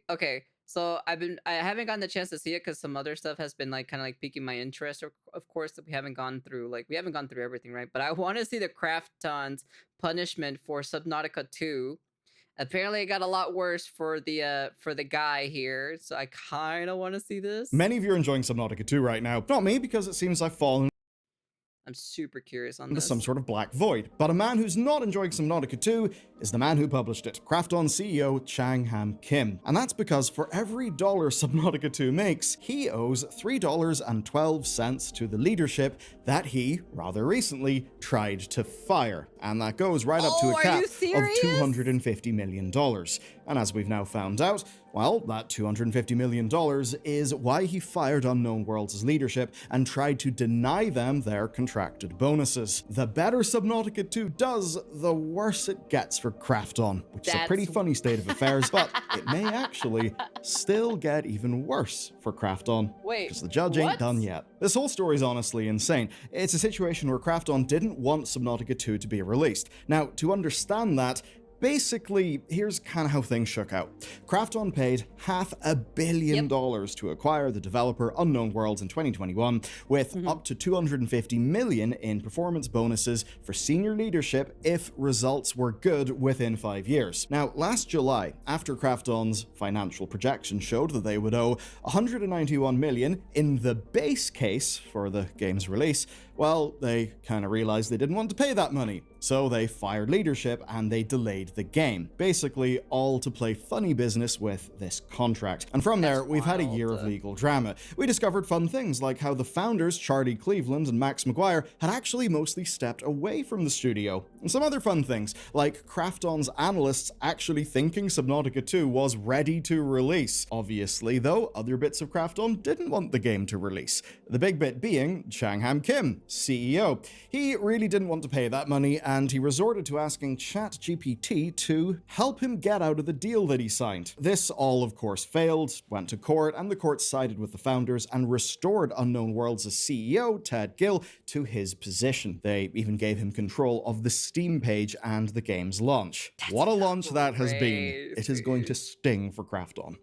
Okay, so I haven't gotten the chance to see it because some other stuff has been like kind of like piquing my interest. Of course, that we haven't gone through everything, right? But I want to see the Krafton's punishment for Subnautica 2. Apparently, it got a lot worse for the guy here, so I kind of want to see this. Many of you are enjoying Subnautica 2 right now. Not me, because it seems I've fallen I'm super curious on into some this. sort of black void. But a man who's not enjoying Subnautica 2 is the man who published it, Krafton CEO Chang Ham Kim. And that's because for every dollar Subnautica 2 makes, he owes $3.12 to the leadership that he, rather recently, tried to fire. And that goes right up to Oh, a are cap you of serious? $250 million. And as we've now found out, well, that $250 million is why he fired Unknown Worlds' leadership and tried to deny them their contracted bonuses. The better Subnautica 2 does, the worse it gets for Krafton, which is a pretty funny state of affairs, but it may actually still get even worse for Krafton. Wait, Because the judge what? ain't done yet. This whole story is honestly insane. It's a situation where Krafton didn't want Subnautica 2 to be released. Now, to understand that, basically, here's kind of how things shook out. Krafton paid $500 million to acquire the developer Unknown Worlds in 2021, with up to $250 million in performance bonuses for senior leadership if results were good within 5 years. Now, last July, after Krafton's financial projections showed that they would owe $191 million in the base case for the game's release, well, they kind of realized they didn't want to pay that money. So they fired leadership and they delayed the game. Basically, all to play funny business with this contract. And from there, we've had a year of legal drama. We discovered fun things like how the founders, Charlie Cleveland and Max McGuire, had actually mostly stepped away from the studio. And some other fun things, like Krafton's analysts actually thinking Subnautica 2 was ready to release. Obviously, though, other bits of Krafton didn't want the game to release. The big bit being Chang Ham Kim, CEO. He really didn't want to pay that money, and he resorted to asking ChatGPT to help him get out of the deal that he signed. This all, of course, failed, went to court, and the court sided with the founders and restored Unknown Worlds' CEO, Ted Gill, to his position. They even gave him control of the Steam page and the game's launch. What a launch that has been. It is going to sting for Krafton.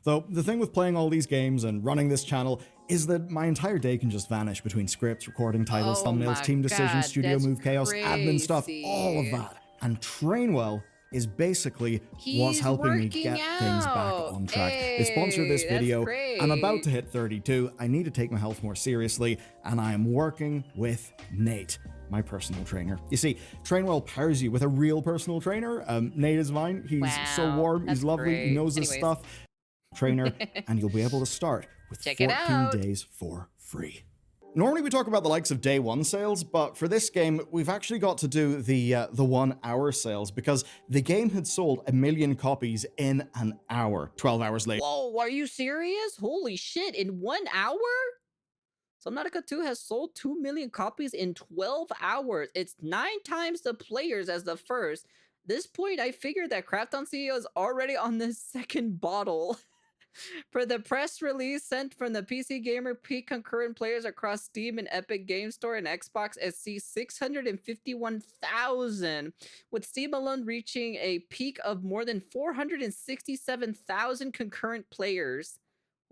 Though, the thing with playing all these games and running this channel is that my entire day can just vanish between scripts, recording titles, thumbnails, team decisions, studio move, chaos, admin stuff, all of that. And Trainwell is basically what's helping me get things back on track. They sponsor this video. I'm about to hit 32. I need to take my health more seriously, and I am working with Nate, my personal trainer. You see, Trainwell pairs you with a real personal trainer. Nate is mine. He's so warm, he's lovely, he knows his stuff. Trainer, and you'll be able to start with 14 days for free. Normally we talk about the likes of day one sales, but for this game, we've actually got to do the 1 hour sales because the game had sold 1 million copies in an hour, 12 hours later. Whoa, are you serious? Holy shit, in 1 hour? Subnautica 2 has sold 2 million copies in 12 hours. It's 9 times the players as the first. This point, I figured that Krafton CEO is already on the second bottle. For the press release sent from the PC Gamer, peak concurrent players across Steam and Epic Game Store and Xbox exceed 651,000, with Steam alone reaching a peak of more than 467,000 concurrent players.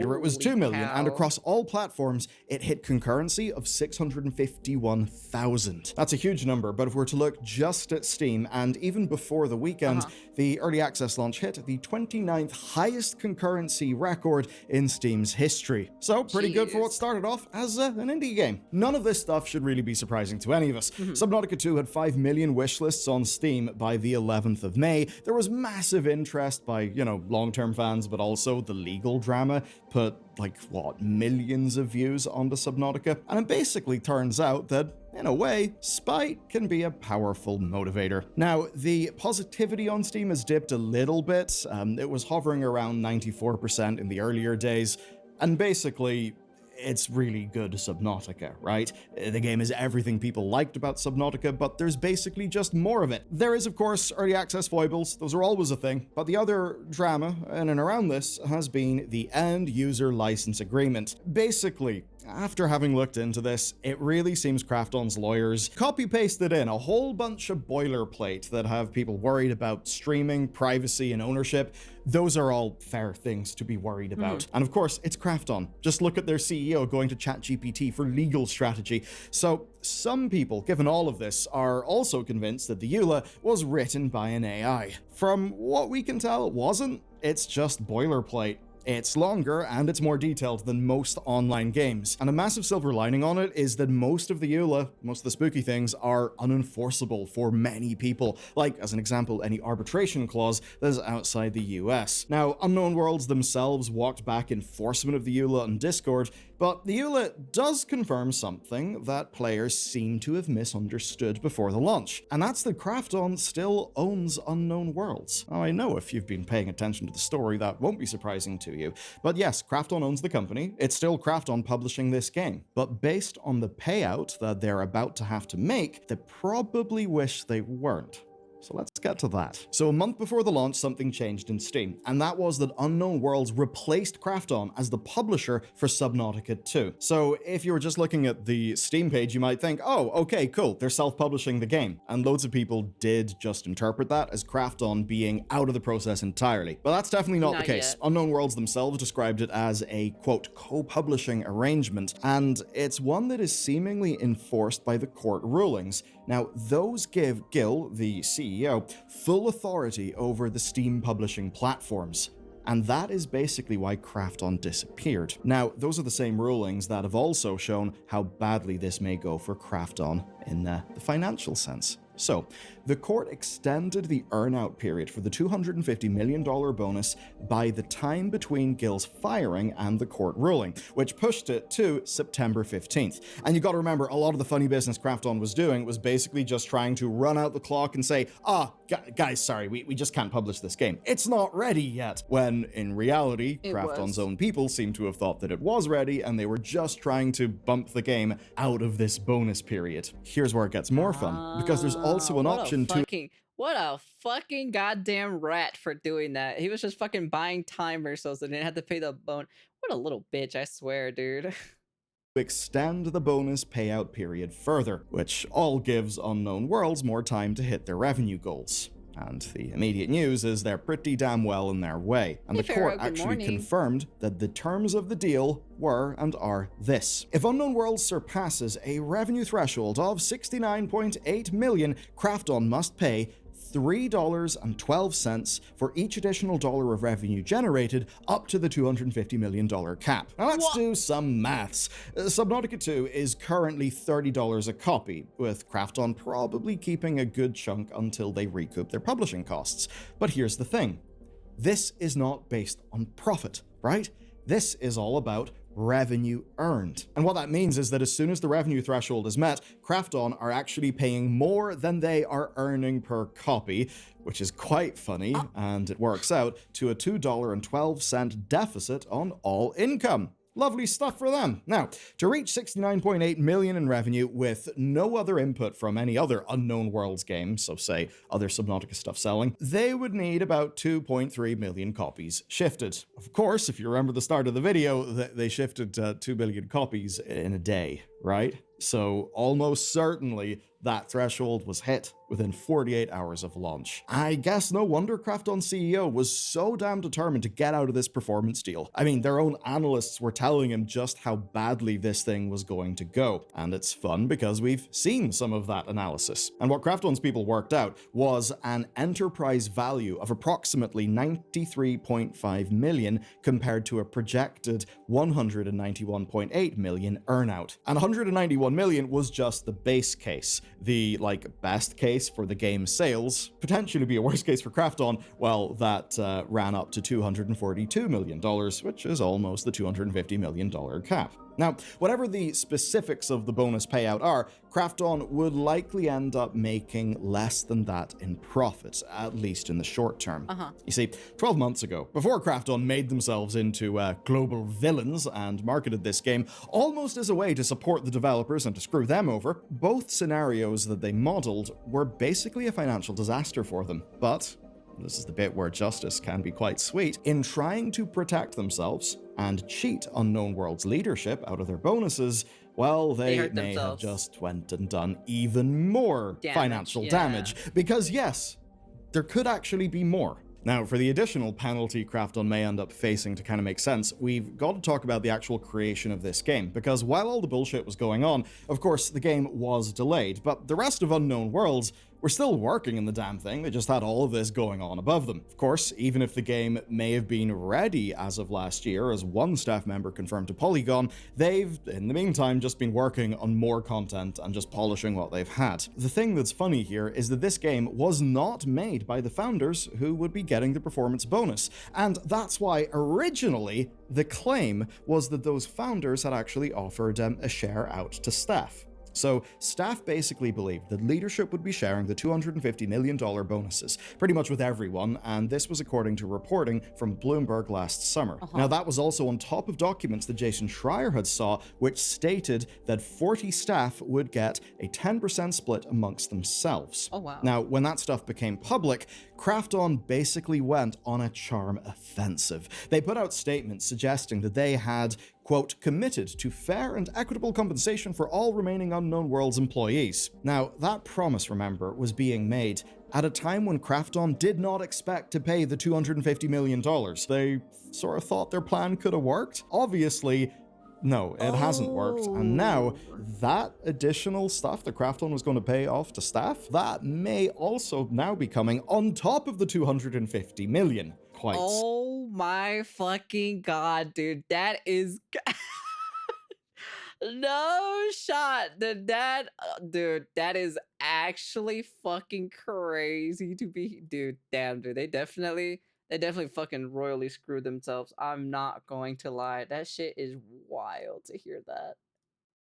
It was 2 million, and across all platforms, it hit concurrency of 651,000. That's a huge number, but if we're to look just at Steam, and even before the weekend, the early access launch hit the 29th highest concurrency record in Steam's history. So pretty good for what started off as an indie game. None of this stuff should really be surprising to any of us. Subnautica 2 had 5 million wishlists on Steam by the 11th of May. There was massive interest by, long-term fans, but also the legal drama put, millions of views onto Subnautica. And it basically turns out that, in a way, spite can be a powerful motivator. Now, the positivity on Steam has dipped a little bit. It was hovering around 94% in the earlier days. And basically, it's really good Subnautica, right? The game is everything people liked about Subnautica, but there's basically just more of it. There is, of course, early access foibles. Those are always a thing. But the other drama in and around this has been the end user license agreement. Basically, after having looked into this, it really seems Krafton's lawyers copy-pasted in a whole bunch of boilerplate that have people worried about streaming, privacy, and ownership. Those are all fair things to be worried about. And of course, it's Krafton. Just look at their CEO going to ChatGPT for legal strategy. So some people, given all of this, are also convinced that the EULA was written by an AI. From what we can tell, it wasn't. It's just boilerplate. It's longer and it's more detailed than most online games. And a massive silver lining on it is that most of the EULA, most of the spooky things, are unenforceable for many people. Like, as an example, any arbitration clause that is outside the US. Now, Unknown Worlds themselves walked back enforcement of the EULA on Discord, but the EULA does confirm something that players seem to have misunderstood before the launch, and that's that Krafton still owns Unknown Worlds. Now, I know if you've been paying attention to the story, that won't be surprising to you, but yes, Krafton owns the company. It's still Krafton publishing this game, but based on the payout that they're about to have to make, they probably wish they weren't. So let's get to that. So a month before the launch, something changed in Steam, and that was that Unknown Worlds replaced Krafton as the publisher for Subnautica 2. So if you were just looking at the Steam page, you might think, oh, okay, cool, they're self-publishing the game. And loads of people did just interpret that as Krafton being out of the process entirely. But that's definitely not the case. Yet. Unknown Worlds themselves described it as a, quote, co-publishing arrangement, and it's one that is seemingly enforced by the court rulings. Now, those give Gil, the CEO, full authority over the Steam publishing platforms. And that is basically why Krafton disappeared. Now, those are the same rulings that have also shown how badly this may go for Krafton in the financial sense. So, the court extended the earn-out period for the $250 million bonus by the time between Gil's firing and the court ruling, which pushed it to September 15th. And you gotta remember, a lot of the funny business Krafton was doing was basically just trying to run out the clock and say, guys, sorry, we just can't publish this game. It's not ready yet. When, in reality, Krafton's own people seem to have thought that it was ready, and they were just trying to bump the game out of this bonus period. Here's where it gets more fun, because there's also an option to... What a fucking goddamn rat for doing that. He was just fucking buying timers so they didn't have to pay the bone. What a little bitch, I swear, dude. extend the bonus payout period further, which all gives Unknown Worlds more time to hit their revenue goals. And the immediate news is they're pretty damn well in their way. And the court actually confirmed that the terms of the deal were and are this. If Unknown Worlds surpasses a revenue threshold of 69.8 million, Krafton must pay $3.12 for each additional dollar of revenue generated up to the $250 million cap. Now let's do some maths. Subnautica 2 is currently $30 a copy, with Krafton probably keeping a good chunk until they recoup their publishing costs. But here's the thing. This is not based on profit, right? This is all about revenue earned. And what that means is that as soon as the revenue threshold is met, Krafton are actually paying more than they are earning per copy, which is quite funny, and it works out to a $2.12 deficit on all income. Lovely stuff for them. Now, to reach 69.8 million in revenue with no other input from any other Unknown Worlds game, so say other Subnautica stuff selling, they would need about 2.3 million copies shifted. Of course, if you remember the start of the video, they shifted 2 billion copies in a day, right? So almost certainly that threshold was hit within 48 hours of launch. I guess no wonder Krafton's CEO was so damn determined to get out of this performance deal. I mean, their own analysts were telling him just how badly this thing was going to go. And it's fun because we've seen some of that analysis. And what Krafton's people worked out was an enterprise value of approximately 93.5 million compared to a projected 191.8 million earnout. And 191 million was just the base case. The, best case for the game's sales, potentially be a worst case for Krafton, well, that ran up to $242 million, which is almost the $250 million cap. Now, whatever the specifics of the bonus payout are, Krafton would likely end up making less than that in profits, at least in the short term. You see, 12 months ago, before Krafton made themselves into global villains and marketed this game almost as a way to support the developers and to screw them over, both scenarios that they modeled were basically a financial disaster for them. But this is the bit where justice can be quite sweet. In trying to protect themselves and cheat Unknown World's leadership out of their bonuses, well, They they hurt may have themselves. just went and done even more Damage, financial yeah. damage. Because yes, there could actually be more. Now, for the additional penalty Krafton may end up facing to kind of make sense, we've got to talk about the actual creation of this game, because while all the bullshit was going on, of course, the game was delayed, but the rest of Unknown Worlds were still working in the damn thing. They just had all of this going on above them. Of course, even if the game may have been ready as of last year, as one staff member confirmed to Polygon, they've, in the meantime, just been working on more content and just polishing what they've had. The thing that's funny here is that this game was not made by the founders who would be getting the performance bonus, and that's why originally the claim was that those founders had actually offered a share out to staff. So, staff basically believed that leadership would be sharing the $250 million bonuses, pretty much with everyone, and this was according to reporting from Bloomberg last summer. Now, that was also on top of documents that Jason Schreier had saw, which stated that 40 staff would get a 10% split amongst themselves. Oh, wow. Now, when that stuff became public, Krafton basically went on a charm offensive. They put out statements suggesting that they had, quote, committed to fair and equitable compensation for all remaining Unknown Worlds employees. Now, that promise, remember, was being made at a time when Krafton did not expect to pay the $250 million. They sort of thought their plan could have worked. Obviously, no, it hasn't worked, and now that additional stuff that Krafton was going to pay off to staff, that may also now be coming on top of the $250 million. Quite. Oh my fucking god, dude. That is no shot. Dude, that is actually fucking crazy to be. Dude, damn, dude. They definitely fucking royally screwed themselves. I'm not going to lie. That shit is wild to hear that.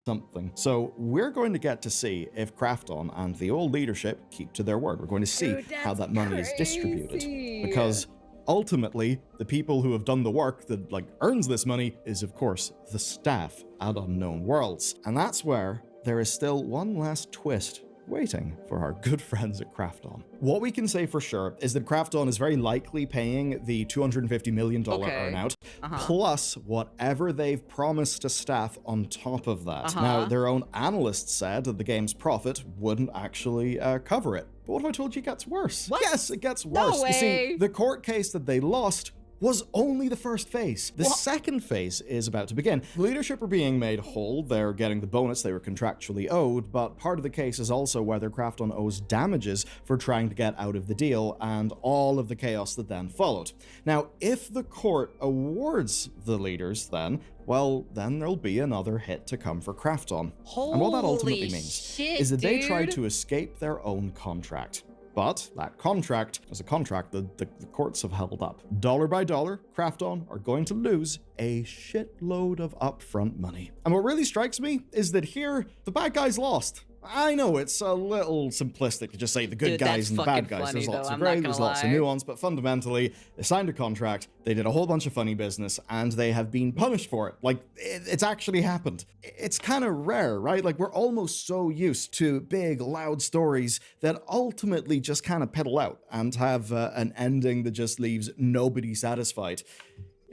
Something. So we're going to get to see if Krafton and the old leadership keep to their word. We're going to see Dude, how that money is distributed. crazy. Because ultimately, the people who have done the work that earns this money is, of course, the staff at Unknown Worlds. And that's where there is still one last twist waiting for our good friends at Krafton. What we can say for sure is that Krafton is very likely paying the $250 million earnout, plus whatever they've promised to staff on top of that. Now, their own analysts said that the game's profit wouldn't actually cover it. But what if I told you it gets worse? What? Yes, it gets worse. No way. You see, the court case that they lost was only the first phase. The second phase is about to begin. The leadership are being made whole, they're getting the bonus they were contractually owed, but part of the case is also whether Krafton owes damages for trying to get out of the deal and all of the chaos that then followed. Now, if the court awards the leaders then, well, then there'll be another hit to come for Krafton. And what that ultimately means is that they tried to escape their own contract. But that contract is a contract that the courts have held up. Dollar by dollar, Krafton are going to lose a shitload of upfront money. And what really strikes me is that here, the bad guys lost. I know it's a little simplistic to just say the good guys and the bad guys. There's lots of gray, there's lots of nuance, but fundamentally, they signed a contract, they did a whole bunch of funny business, and they have been punished for it. It's actually happened. It's kind of rare, right? We're almost so used to big, loud stories that ultimately just kind of pedal out and have an ending that just leaves nobody satisfied.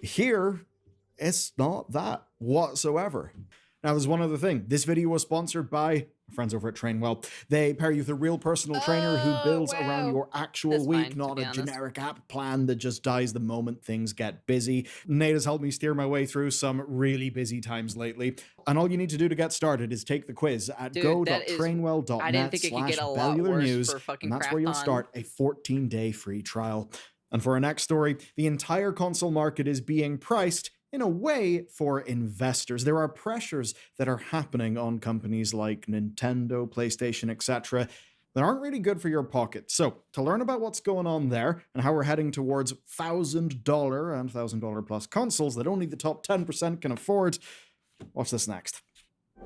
Here, it's not that whatsoever. Now, there's one other thing. This video was sponsored by friends over at Trainwell. They pair you with a real personal trainer who builds around your actual week, not a generic app plan that just dies the moment things get busy. Nate has helped me steer my way through some really busy times lately. And all you need to do to get started is take the quiz at go.trainwell.net/bellularnews, and that's where you'll start a 14-day free trial. And for our next story, the entire console market is being priced in a way for investors. There are pressures that are happening on companies like Nintendo, PlayStation, etc. that aren't really good for your pocket. So to learn about what's going on there and how we're heading towards $1,000 and $1,000 plus consoles that only the top 10% can afford, watch this next.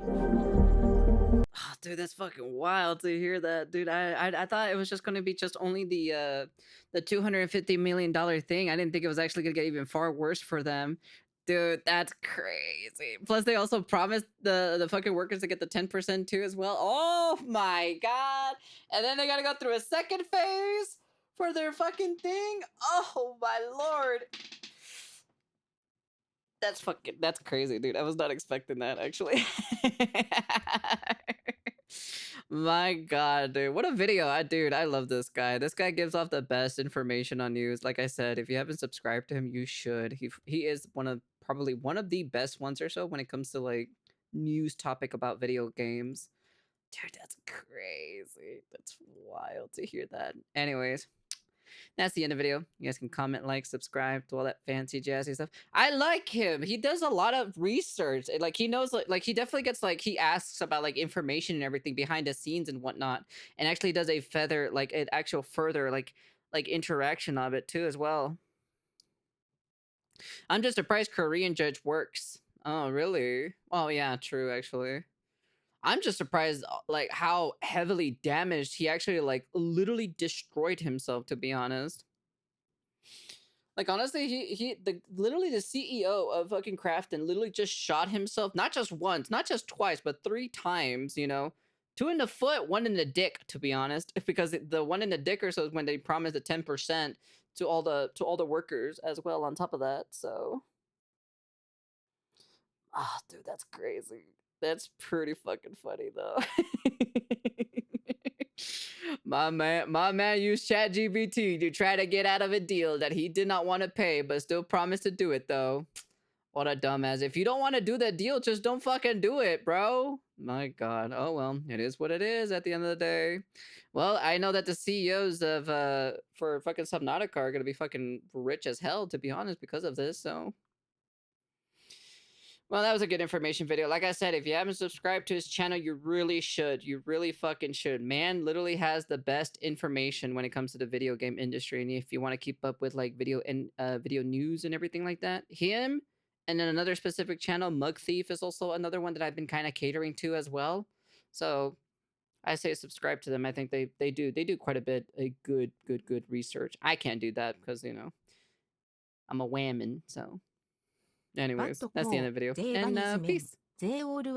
Oh, dude, that's fucking wild to hear that, dude. I thought it was just going to be just only the $250 million thing. I didn't think it was actually going to get even far worse for them. Dude, that's crazy. Plus, they also promised the fucking workers to get the 10% too as well. Oh my god. And then they gotta go through a second phase for their fucking thing. Oh my lord. that's crazy, dude. I was not expecting that actually. My god, dude. What a video. Dude, I love this guy. This guy gives off the best information on news. Like I said, if you haven't subscribed to him, you should. He is probably one of the best ones or so when it comes to like news topic about video games. Dude, that's crazy. That's wild to hear that. Anyways, that's the end of the video. You guys can comment, like, subscribe to all that fancy jazzy stuff. I like him. He does a lot of research. Like he knows, like he definitely gets like he asks about like information and everything behind the scenes and whatnot, and actually does a feather like an actual further like interaction of it too as well. I'm just surprised Korean judge works. Oh really? Oh yeah, true actually. I'm just surprised like how heavily damaged he actually like literally destroyed himself, to be honest. Like honestly, literally the CEO of fucking Krafton literally just shot himself, not just once, not just twice, but 3 times, you know. 2 in the foot, 1 in the dick, to be honest. Because the 1 in the dick or so is when they promised the 10% to all the workers as well on top of that. So dude, that's crazy. That's pretty fucking funny though. my man used ChatGPT to try to get out of a deal that he did not want to pay, but still promised to do it though. What a dumbass. If you don't want to do the deal, just don't fucking do it, bro. My god. Oh well, it is what it is at the end of the day. Well, I know that the CEOs of for fucking Subnautica are gonna be fucking rich as hell, to be honest, because of this, so. Well, that was a good information video. Like I said, if you haven't subscribed to his channel, you really should. You really fucking should. Man literally has the best information when it comes to the video game industry. And if you want to keep up with like video news and everything like that, him and then another specific channel, Mug Thief, is also another one that I've been kind of catering to as well. So I say subscribe to them. I think they do quite a bit of good research. I can't do that because, you know, I'm a whammon. So anyways, that's the end of the video. And peace.